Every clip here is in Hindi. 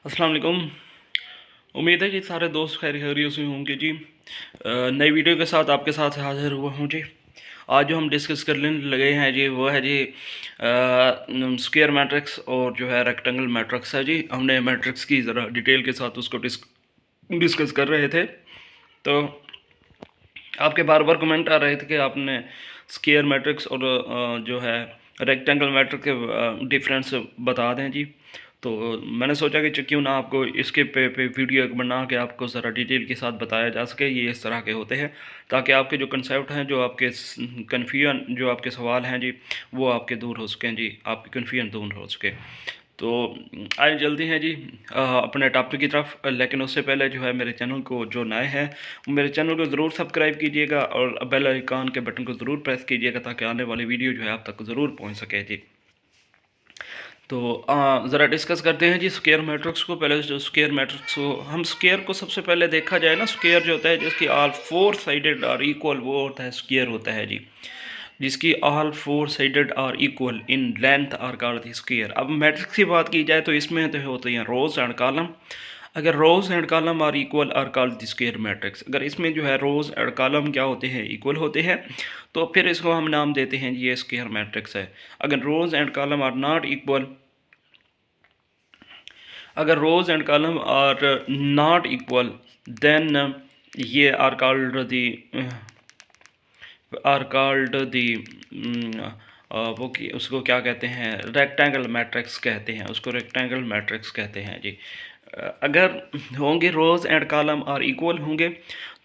अस्सलाम वालेकुम। उम्मीद है कि सारे दोस्त खैर खैरियत से होंगे जी। नई वीडियो के साथ आपके साथ हाजिर हुआ हूँ जी। आज जो हम डिस्कस करने लगे हैं जी वो है जी स्क्वायर मैट्रिक्स और जो है रेक्टेंगल मैट्रिक्स है जी। हमने मैट्रिक्स की ज़रा डिटेल के साथ उसको डिस्कस कर रहे थे। तो आपके बार बार कमेंट आ रहे थे कि आपने स्क्वायर मैट्रिक्स और जो है रेक्टेंगल मैट्रिक्स के डिफरेंस बता दें जी। तो मैंने सोचा कि क्यों ना आपको इसके पे वीडियो बना के आपको ज़रा डिटेल के साथ बताया जा सके ये इस तरह के होते हैं, ताकि आपके जो कंसेप्ट हैं, जो आपके कन्फ्यूजन, जो आपके सवाल हैं जी, वो आपके दूर हो सकें जी, आपकी कन्फ्यूजन दूर हो सके। तो आए जल्दी हैं जी अपने टॉपिक की तरफ। लेकिन उससे पहले जो है मेरे चैनल को जो नए हैं मेरे चैनल को ज़रूर सब्सक्राइब कीजिएगा और बेल आइकन के बटन को ज़रूर प्रेस कीजिएगा, ताकि आने वाली वीडियो जो है आप तक ज़रूर पहुंच सके जी। तो ज़रा डिस्कस करते हैं जी स्क्वायर मैट्रिक्स को। पहले जो स्क्वायर मैट्रिक्स को हम स्क्वायर को सबसे पहले देखा जाए ना, स्क्वायर जो होता है जिसकी all four sided are equal, वो होता है स्क्वायर होता है जी। जिसकी all four sided are equal in length are called the square. अब मैट्रिक्स की बात की जाए तो इसमें तो होते हैं रोज एंड कॉलम। अगर rows and column are equal are called the square matrix. अगर इसमें जो है रोज एंड कॉलम क्या होते हैं, इक्वल होते हैं, तो फिर इसको हम नाम देते हैं ये स्क्वायर मैट्रिक्स है। अगर rows and column are not equal, अगर rows and column are not equal then ये आर कॉल्ड दी वो की उसको क्या कहते हैं, रेक्टेंगल मैट्रिक्स कहते हैं, उसको रेक्टेंगल मैट्रिक्स कहते हैं जी। अगर होंगे रोज एंड कॉलम आर इक्वल होंगे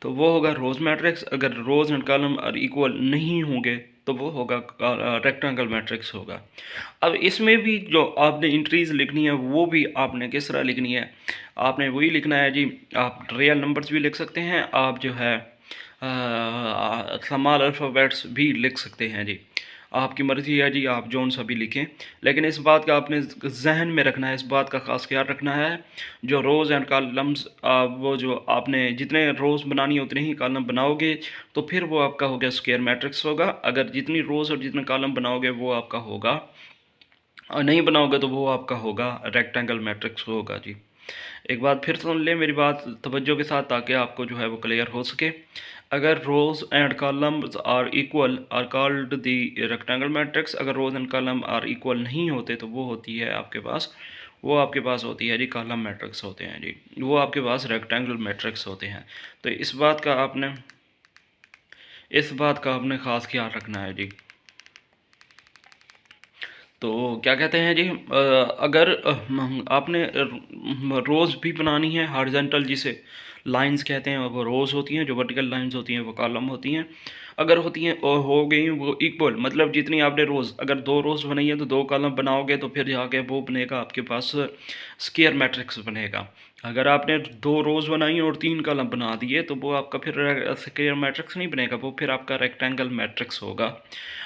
तो वो होगा रोज मैट्रिक्स। अगर rows and column are equal नहीं होंगे तो वो होगा रेक्टेंगल मैट्रिक्स होगा। अब इसमें भी जो आपने इंट्रीज लिखनी है वो भी आपने किस तरह लिखनी है, आपने वही लिखना है जी। आप रियल नंबर्स भी लिख सकते हैं, आप जो है स्मॉल अल्फ़ाबेट्स भी लिख सकते हैं जी। आपकी मर्ज़ी है जी, आप जौन सा भी लिखें। लेकिन इस बात का आपने जहन में रखना है, इस बात का ख़ास ख्याल रखना है, जो रोज़ एंड कॉलम्स वो जो आपने जितने रोज़ बनानी है उतने ही कॉलम बनाओगे तो फिर वो आपका हो गया स्क्वायर मैट्रिक्स होगा। अगर जितनी रोज़ और जितने कॉलम बनाओगे वो आपका होगा, और नहीं बनाओगे तो वो आपका होगा रेक्टेंगल मैट्रिक्स होगा जी। एक बात फिर सुन लें मेरी बात तवज्जो के साथ, ताकि आपको जो है वो क्लियर हो सके। अगर rows and columns are equal are called the rectangle matrix. अगर rows and column are equal नहीं होते तो वो होती है आपके पास, वो आपके पास होती है जी कॉलम मैट्रिक्स होते हैं जी, वो आपके पास रेक्टेंगल मैट्रिक्स होते हैं। तो इस बात का आपने ख़ास ख्याल रखना है जी। तो क्या कहते हैं जी, अगर आपने रोज़ भी बनानी है हॉरिजॉन्टल, जिसे लाइंस कहते हैं, वो रोज़ होती हैं। जो वर्टिकल लाइंस होती हैं वो कॉलम होती हैं। अगर होती हैं और हो गई वो इक्वल, मतलब जितनी आपने रोज़, अगर दो रोज़ बनाई है तो दो कॉलम बनाओगे तो फिर जाके वो बनेगा आपके पास स्क्वायर मैट्रिक्स बनेगा। अगर आपने दो रोज़ बनाई और तीन कॉलम बना दिए तो वो आपका फिर स्क्वायर मैट्रिक्स नहीं बनेगा, वो फिर आपका रेक्टेंगल मैट्रिक्स होगा।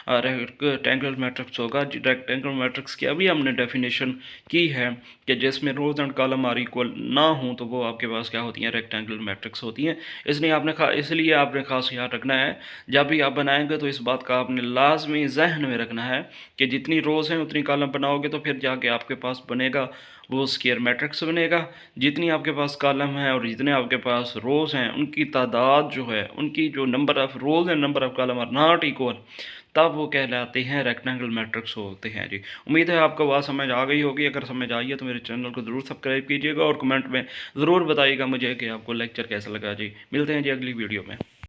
रेक्टेंगल मैट्रिक्स होगा। रेक्टेंगल मैट्रिक्स की अभी हमने डेफिनेशन की है कि जिसमें रोज एंड कॉलम आर इक्वल ना हो तो वो आपके पास क्या होती हैं, रेक्टेंगल मैट्रिक्स होती हैं। इसलिए आपने खास याद रखना है, जब भी आप बनाएंगे तो इस बात का आपने लाजमी जहन में रखना है कि जितनी रोज हैं उतनी कॉलम बनाओगे तो फिर जाके आपके पास बनेगा वो स्क्वायर मैट्रिक्स बनेगा। जितनी आपके पास कॉलम है और जितने आपके पास रोज़ हैं उनकी तादाद जो है, उनकी जो number of rows and number of column are not equal, तब वो कहलाते हैं रेक्टेंगल मैट्रिक्स होते हैं जी। उम्मीद है आपको बात समझ आ गई होगी। अगर समझ आई है तो मेरे चैनल को ज़रूर सब्सक्राइब कीजिएगा और कमेंट में ज़रूर बताइएगा मुझे कि आपको लेक्चर कैसा लगा जी। मिलते हैं जी अगली वीडियो में।